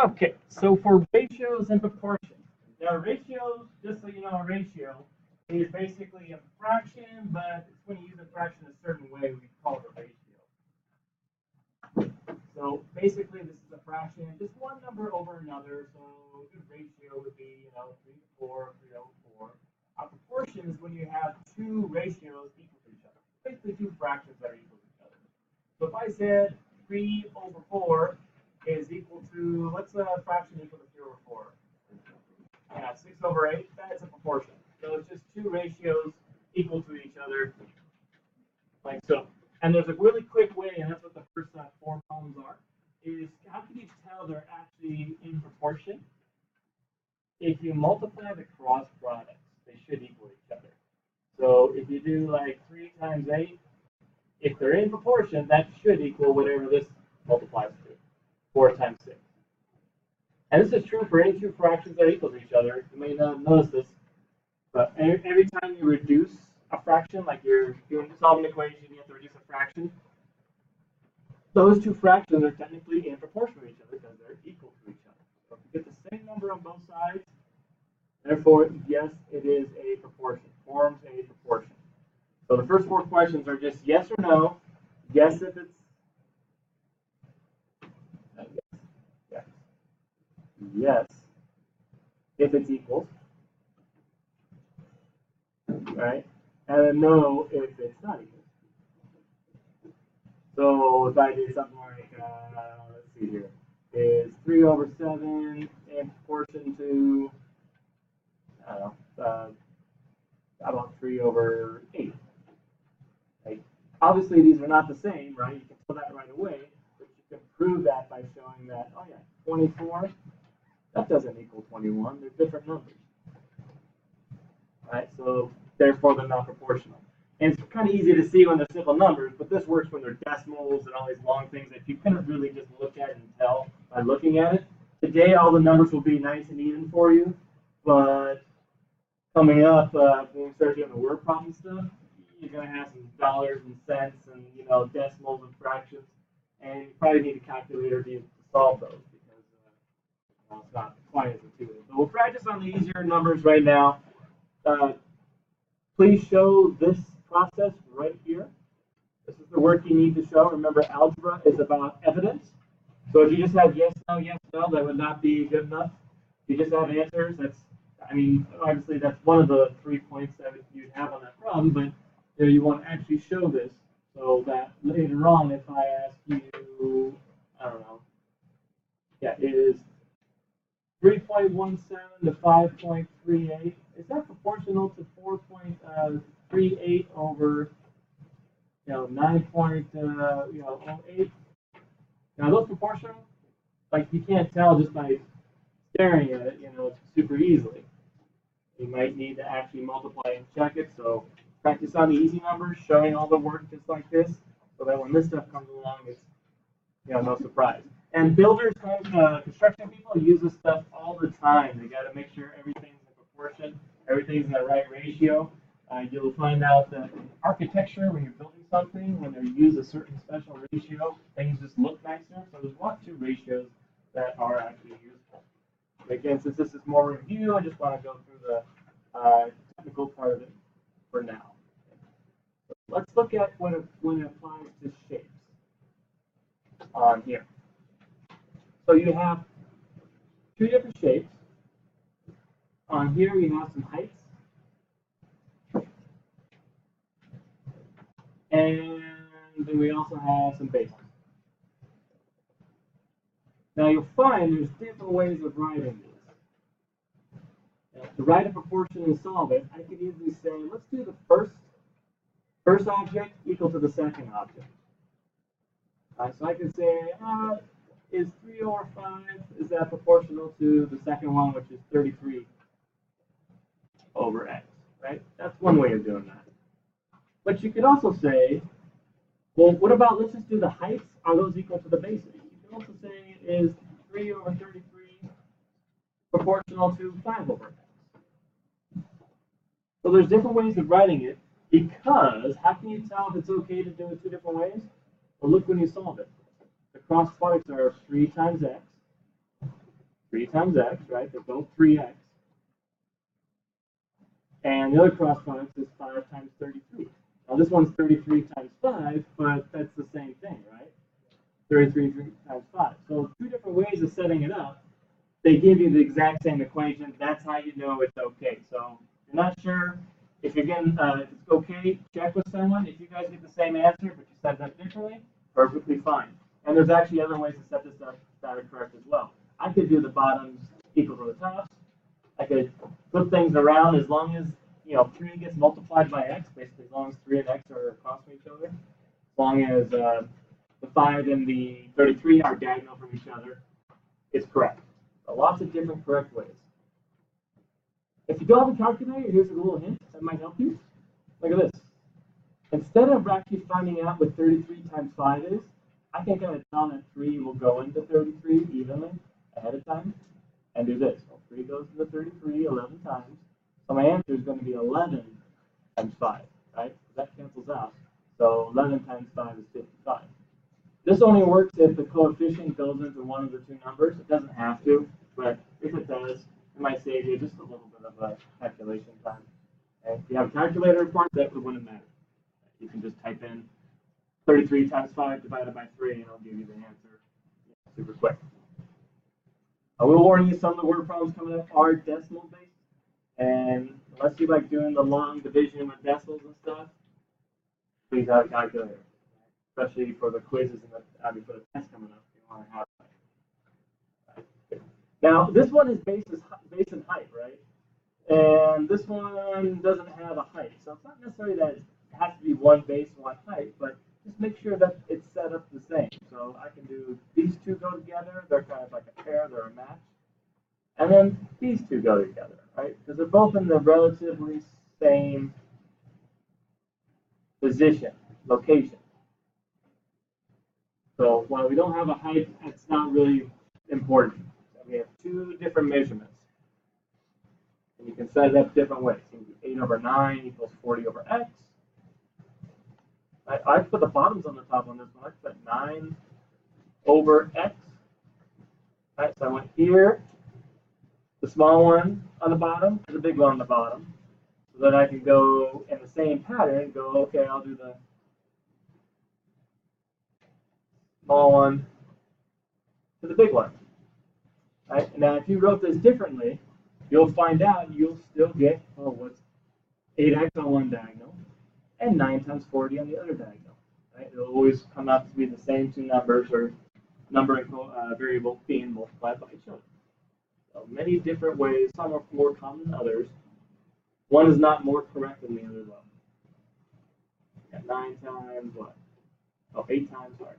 Okay, so for ratios and proportions. Now, ratios, just so you know, a ratio is basically a fraction, but it's when you use a fraction a certain way, we call it a ratio. So basically, this is a fraction, just one number over another. So a good ratio would be, 3 to 4, 3 over 4. A proportion is when you have two ratios equal to each other. Basically, two fractions that are equal to each other. So if I said 3 over 4 is equal to, what's a fraction equal to 3 over 4? Yeah, 6 over 8, that's a proportion. So it's just two ratios equal to each other, like so. And there's a really quick way, and that's what the first four columns are, is how can you tell they're actually in proportion? If you multiply the cross products, they should equal each other. So if you do like 3 times 8, if they're in proportion, that should equal whatever this multiplies to, 4 times 6. And this is true for any two fractions that are equal to each other. You may not notice this, but every time you reduce a fraction, like you're doing to solve an equation, you have to reduce a fraction. Those two fractions are technically in proportion to each other because they're equal to each other. So if you get the same number on both sides, therefore, yes, it is a proportion, forms a proportion. So the first four questions are just yes or no. Yes if it's yes. Yes if it's equals. Right? And then no if it's not equal. So if I do something like, let's see here, is 3 over 7 in proportion to, I don't know, how about 3 over 8? Like, obviously these are not the same, right? You can tell that right away, but you can prove that by showing that, oh yeah, 24, that doesn't equal 21, they're different numbers. Right, so therefore they're not proportional. And it's kind of easy to see when they're simple numbers, but this works when they're decimals and all these long things that you couldn't really just look at and tell by looking at it. Today, all the numbers will be nice and even for you, but coming up, when we start doing the word problem stuff, you're going to have some dollars and cents and decimals and fractions, and you probably need a calculator to solve those because it's not quite as intuitive. So we'll practice on the easier numbers right now. Please show this process right here. This is the work you need to show. Remember, algebra is about evidence. So if you just have yes, no, that would not be good enough. If you just have answers, obviously that's one of the 3 points that you'd have on that problem, but you want to actually show this so that later on, if I ask you, I don't know, is 3.17 to 5.38, is that proportional to 4.38 over 9.08? Now those proportional, like you can't tell just by staring at it, super easily. You might need to actually multiply and check it. So practice on the easy numbers, showing all the work just like this, so that when this stuff comes along, it's no surprise. And builders, construction people use this stuff all the time. They got to make sure everything's in proportion, everything's in the right ratio. You'll find out that in architecture, when you're building something, when they use a certain special ratio, things just look nicer. So there's one or two ratios that are actually useful. Again, since this is more review, I just want to go through the technical part of it for now. Let's look at when it applies to shapes on here. So you have two different shapes. On here we have some heights. And then we also have some bases. Now you'll find there's different ways of writing this. Now, to write a proportion and solve it, I could easily say, let's do the first object equal to the second object. So I can say, is 3 over 5, is that proportional to the second one, which is 33 over x, right? That's one way of doing that. But you could also say, well, what about, let's just do the heights, are those equal to the bases? You can also say, is 3 over 33 proportional to 5 over x? So there's different ways of writing it, because how can you tell if it's okay to do it two different ways? Well, look when you solve it. The cross products are 3 times x 3 times x, right? They're both 3x. And the other cross product is 5 times 33. Now this one's 33 times 5, but that's the same thing, right? 33 times 5. So two different ways of setting it up. They give you the exact same equation. That's how you know it's okay. So if you're not sure if you're getting if it's okay, check with someone. If you guys get the same answer but you set it up differently, perfectly fine. And there's actually other ways to set this up that are correct as well. I could do the bottoms equal to the tops. I could flip things around as long as 3 gets multiplied by x, basically as long as 3 and x are across from each other. As long as the 5 and the 33 are diagonal from each other, it's correct. So lots of different correct ways. If you don't have a calculator, here's a little hint that might help you. Look at this. Instead of actually finding out what 33 times 5 is, I can kind of tell that 3 will go into 33 evenly ahead of time and do this. So 3 goes into 33 11 times. So my answer is going to be 11 times 5, right? That cancels out. So 11 times 5 is 55. This only works if the coefficient goes into one of the two numbers. It doesn't have to, but if it does, it might save you just a little bit of a calculation time. And if you have a calculator, of course, that wouldn't matter. You can just type in 33 times 5 divided by 3, and it'll give you the answer super quick. I will warn you, some of the word problems coming up are decimal based. And unless you like doing the long division with decimals and stuff, please have a calculator. Especially for the quizzes and for the test coming up, you want to have that. Now, this one is based in height, right? And this one doesn't have a height. So it's not necessarily that it has to be one base, one height, but just make sure that it's set up the same. So I can do these two go together. They're kind of like a pair. They're a match. And then these two go together, right? Because they're both in the relatively same position, location. So while we don't have a height, it's not really important. We have two different measurements. And you can set it up different ways. You can do 8 over 9 equals 40 over x. I put the bottoms on the top on this one. I put 9 over x. All right, so I went here, the small one on the bottom, and the big one on the bottom. So that I can go in the same pattern, go, okay, I'll do the small one to the big one. Right? Now, if you wrote this differently, you'll find out you'll still get, what's 8x on one diagonal and 9 times 40 on the other diagonal. Right? It'll always come out to be the same two numbers or number and variable being multiplied by each other. So many different ways. Some are more common than others. One is not more correct than the other, though. 9 times what? 8 times, sorry.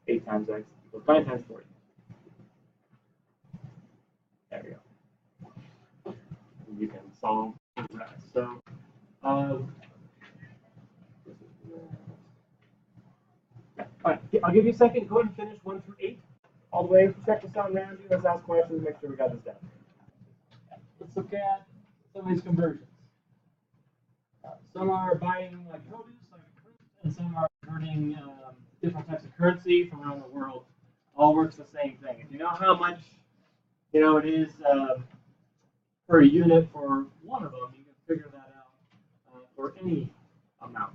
8 times x equals 9 times 40. There we go. You can solve the rest. So, all right, I'll give you a second. Go ahead and finish 1 through 8 all the way. Check the sound around you. Let's ask questions. Make sure we got this down. Let's look at some of these conversions. Some are buying like produce, like fruit, and some are converting different types of currency from around the world. All works the same thing. If you know how much it is per unit for one of them, you can figure that out for any amount.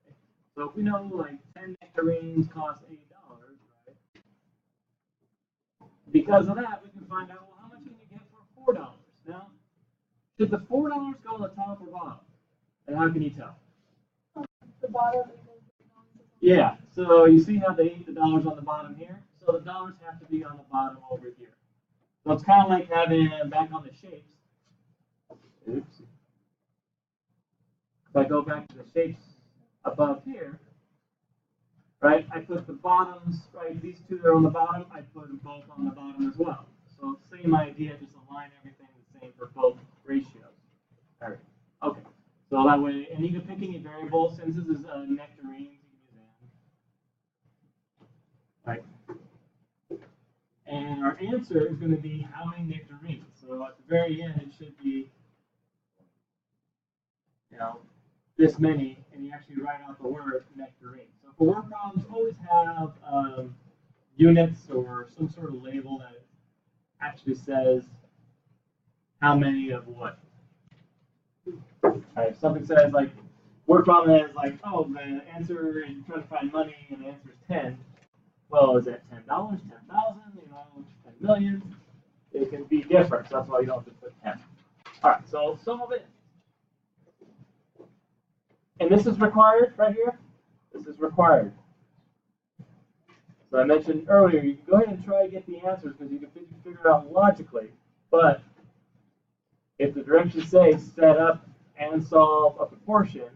Okay? So if we know like 10 nectarines cost $8, right? Because of that, we can find out, well, how much can you get for $4? Now, should the $4 go on the top or bottom? And how can you tell? The bottom. Yeah, so you see how the dollars on the bottom here? So the dollars have to be on the bottom over here. So it's kind of like having back on the shapes. Oops. If I go back to the shapes above here, right, I put the bottoms, right, these two that are on the bottom, I put them both on the bottom as well. So same idea, just align everything the same for both ratios. All right, okay. So that way, and you can pick any variable, since this is nectarines, you can use n. Right. And our answer is going to be how many nectarines. So at the very end, it should be, this many, and you actually write out the word nectarine. So for word problems, always have units or some sort of label that actually says how many of what. Right, if something says like work problem is like, oh, the answer is trying to find money and the answer is 10. Well, is it $10, 10,000, 10 million? It can be different, so that's why you don't just put 10. All right, so some of it, and this is required right here. This is required. So I mentioned earlier, you can go ahead and try to get the answers because you can figure it out logically. But if the directions say set up and solve a proportion,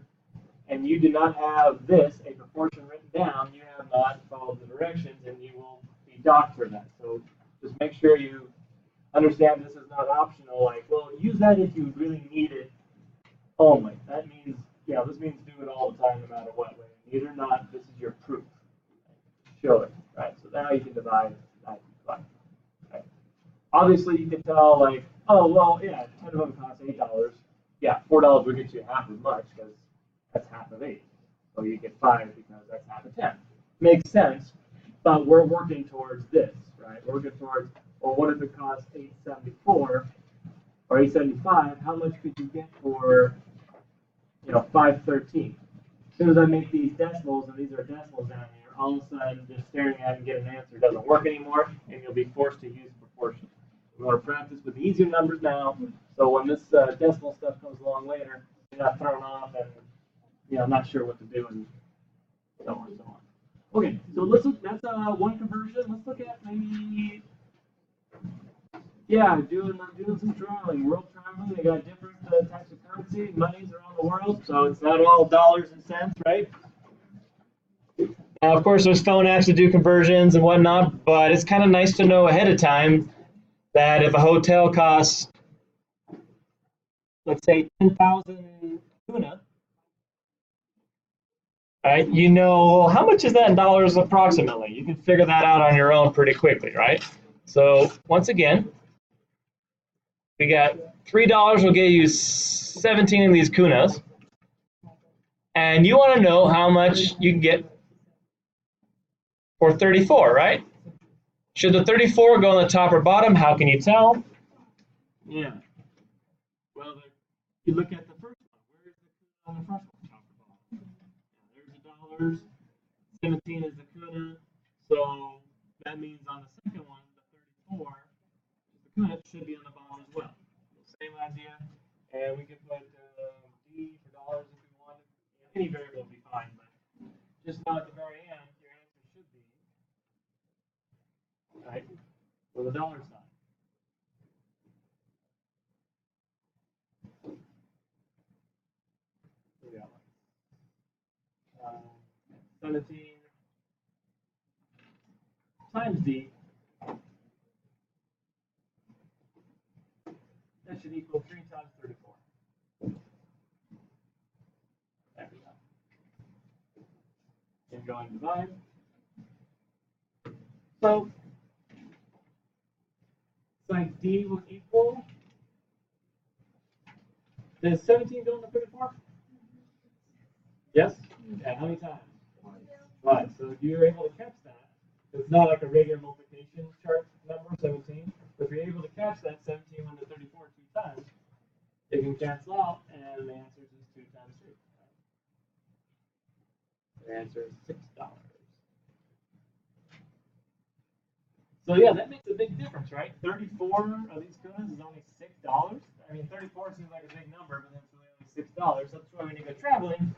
and you do not have this, a proportion written down, you have not followed the directions, and you will be docked for that. So just make sure you understand this is not optional. Like, well, use that if you really need it only. That means, yeah, this means do it all the time, no matter what. Whether you need it or not, this is your proof. Show it, right? So now you can divide. Right? Obviously, you can tell, like, oh, well, yeah, 10 of them cost $8. Yeah, $4 will get you half as much because that's half of 8. So you get 5 because that's half of 10. Makes sense, but we're working towards this, right? We're working towards, well, what if it costs $8.74 or $8.75? How much could you get for, $5.13? As soon as I make these decimals, and these are decimals down here, all of a sudden, just staring at it and get an answer doesn't work anymore, and you'll be forced to use proportion. We want to practice with the easier numbers now, so when this decimal stuff comes along later, you're not thrown off and not sure what to do, and so on and so on. Okay, so let's look. That's one conversion. Let's look at maybe, doing some traveling, world traveling. They got different types of currency, monies around the world, so it's not all dollars and cents, right? Now, of course, there's phone apps to do conversions and whatnot, but it's kind of nice to know ahead of time that if a hotel costs, let's say, 10,000 tuna, right? How much is that in dollars approximately? You can figure that out on your own pretty quickly, right? So once again, we got $3 will get you 17 of these kunas, and you want to know how much you can get for 34, right? Should the 34 go on the top or bottom? How can you tell? Yeah. Well, you look at the first one. Where is the kuna on the first one? Top or bottom? Yeah, there's the dollars. 17 is the kuna. So that means on the second one, the 34, the kuna should be on the bottom as well. Same idea. And we can put D for dollars if we wanted. Any variable would be fine, but just now at the very end, your answer should be right for the dollar sign. 17 times D. That should equal 3 times 34. There we go. And go and divide. So, side D will equal. Does 17 go in the 34? Yes? Yeah, how many times? Right, so if you're able to catch that, it's not like a regular multiplication chart number, 17. But if you're able to catch that 17 1 to 34 2 times, it can cancel out, and the answer is 2 times 3. The answer is $6. So yeah, that makes a big difference, right? 34 of these kunas is only $6. I mean, 34 seems like a big number, but it's really only $6. That's why when you go traveling,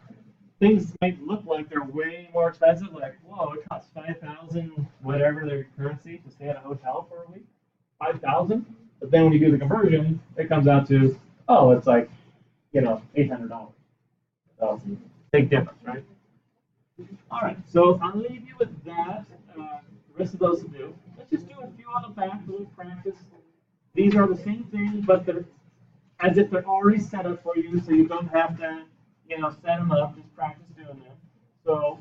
things might look like they're way more expensive. Like, whoa, it costs 5,000 whatever their currency to stay at a hotel for a week. 5,000. But then when you do the conversion, it comes out to, oh, it's like, $800. So big difference, right? All right, so I'll leave you with that. The rest of those to do. Let's just do a few on the back, a little practice. These are the same thing, but they're as if they're already set up for you, so you don't have to, set them up. Just practice doing them. So,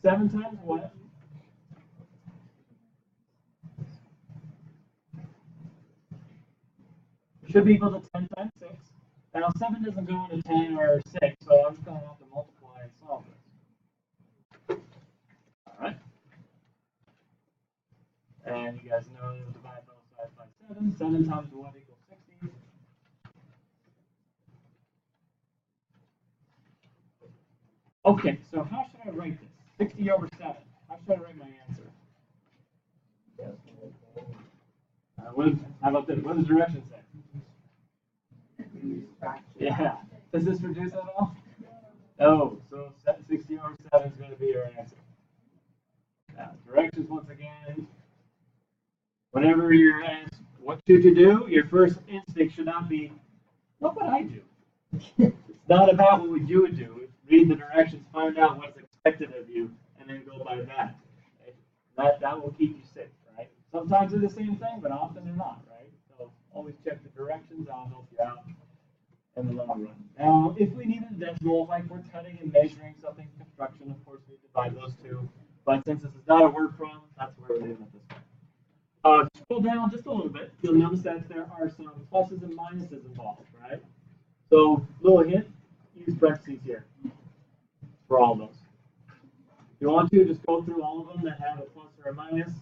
seven times what? Should be equal to 10 times 6. Now 7 doesn't go into 10 or 6, so I'm just going to have to multiply and solve this. Alright. And you guys know divide both sides by 7. 7 times what equals 60? Okay, so how should I write this? 60 over 7. How should I write my answer? How about this? What does direction say? Yeah. Does this reduce at all? No. So 60 over 7 is going to be your answer. Now, directions, once again, whenever you're asked what should you do, your first instinct should not be, what would I do? It's not about what you would do. Read the directions, find out what's expected of you, and then go by that. Okay? That will keep you safe, right? Sometimes they're the same thing, but often they're not, right? So always check the directions. I'll help you out in the long run. Now, if we need a decimal, like we're cutting and measuring something construction, of course we divide those two. But since this is not a word problem, that's where we're leaving it this way. Scroll down just a little bit. You'll notice that there are some pluses and minuses involved, right? So, little hint, use parentheses here for all of those. If you want to, just go through all of them that have a plus or a minus.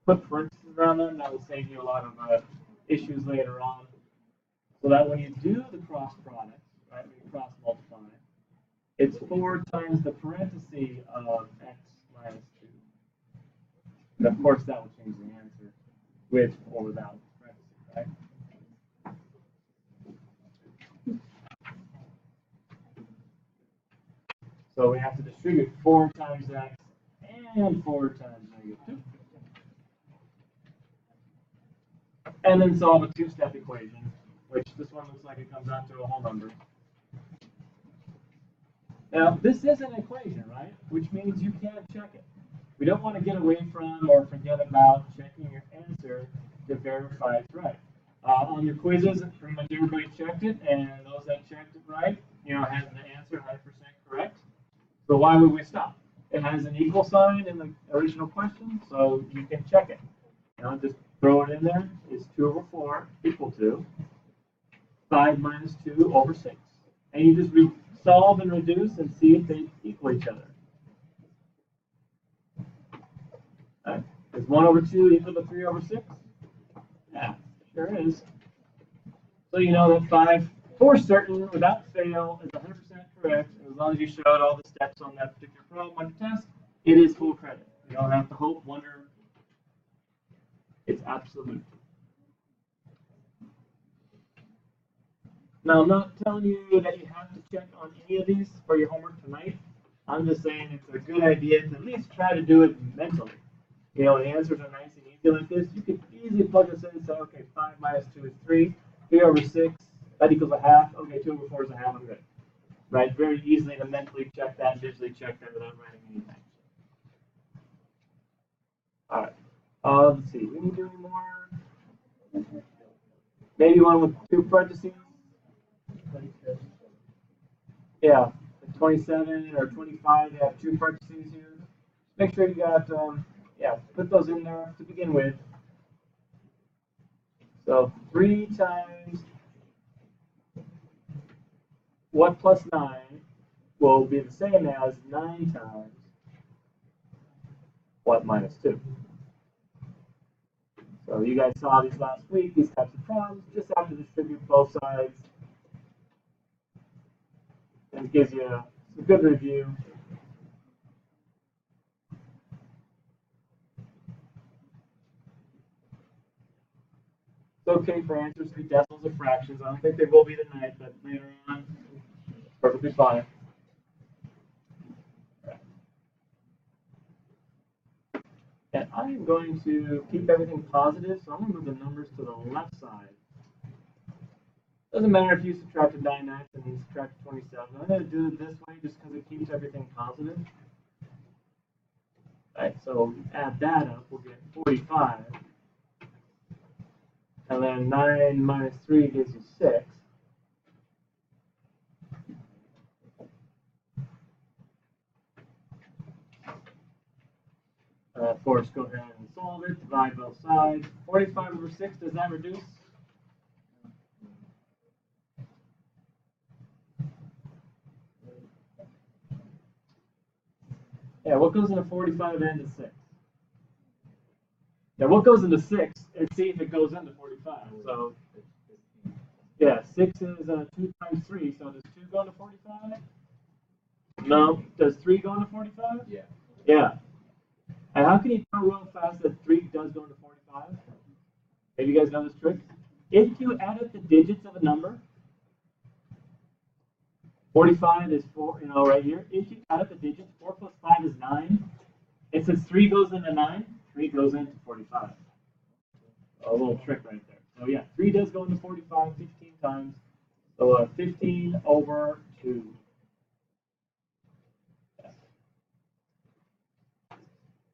Put parentheses around them. That will save you a lot of issues later on. So that when you do the cross product, right, when you cross multiply, it's 4 times the parenthesis of x minus 2. And of course, that will change the answer with or without parentheses, right? So we have to distribute 4 times x and 4 times -2. And then solve a two-step equation, which this one looks like it comes out to a whole number. Now, this is an equation, right? Which means you can't check it. We don't want to get away from or forget about checking your answer to verify it's right. On your quizzes, pretty much everybody checked it, and those that checked it right, had the answer 100% correct. So why would we stop? It has an equal sign in the original question, so you can check it. Just throw it in there. It's 2 over 4 equal to 5 minus 2 over 6. And you just solve and reduce and see if they equal each other. Right. Is 1 over 2 equal to 3 over 6? Yeah, sure is. So you know that 5 for certain, without fail, is 100% correct. As long as you showed all the steps on that particular problem on your test, it is full credit. You don't have to hope, wonder. It's absolute. Now, I'm not telling you that you have to check on any of these for your homework tonight. I'm just saying it's a good idea to at least try to do it mentally. The answers are nice and easy like this. You could easily plug this in and say, okay, 5 minus 2 is 3. 3 over 6, that equals a half. Okay, 2 over 4 is a half. I'm good. Right? Very easily to mentally check that, visually check that without writing anything. All right. Let's see. We need to do any more. Maybe one with 2 parentheses. Yeah, 27 or 25, they have 2 parentheses here. Make sure you got, put those in there to begin with. So 3 times what plus 9 will be the same as 9 times what minus 2. So you guys saw these last week, these types of problems. Just have to distribute both sides. And it gives you a good review. It's okay for answers to be decimals or fractions. I don't think they will be tonight, but later on, perfectly fine. And I'm going to keep everything positive, so I'm going to move the numbers to the left side. Doesn't matter if you subtracted 9x and subtracted 27. I'm going to do it this way just because it keeps everything positive. Alright, so add that up, we'll get 45. And then 9 minus 3 gives you 6. Of course, go ahead and solve it, divide both sides. 45 over 6, does that reduce? Yeah, what goes into 45 and into 6? Yeah, what goes into 6, and see if it goes into 45. So, yeah, 6 is 2 times 3, so does 2 go into 45? No. Does 3 go into 45? Yeah. Yeah. And how can you tell real fast that 3 does go into 45? Maybe you guys know this trick? If you add up the digits of a number, 45 is 4, right here. If you add up the digits, 4 plus 5 is 9. And since 3 goes into 9, 3 goes into 45. A little trick right there. So yeah, 3 does go into 45 15 times. So 15 over 2.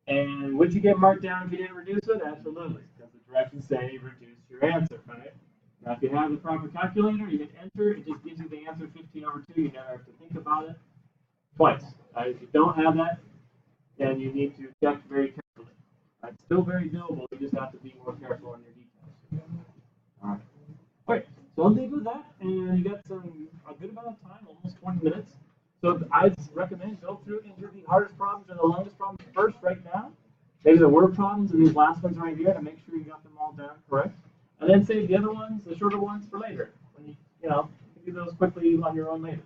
And would you get marked down if you didn't reduce it? Absolutely, because the directions say reduce your answer, right? Now, if you have the proper calculator, you hit enter, it just gives you the answer 15 over 2. You never have to think about it twice. If you don't have that, then you need to check very carefully. It's still very doable, you just have to be more careful on your details. All right, so I'll leave with that, and you got a good amount of time, almost 20 minutes. So I'd recommend go through and do the hardest problems and the longest problems first right now. Maybe the word problems and these last ones right here to make sure you got them all down correct. And then save the other ones, the shorter ones, for later. When you do those quickly on your own later.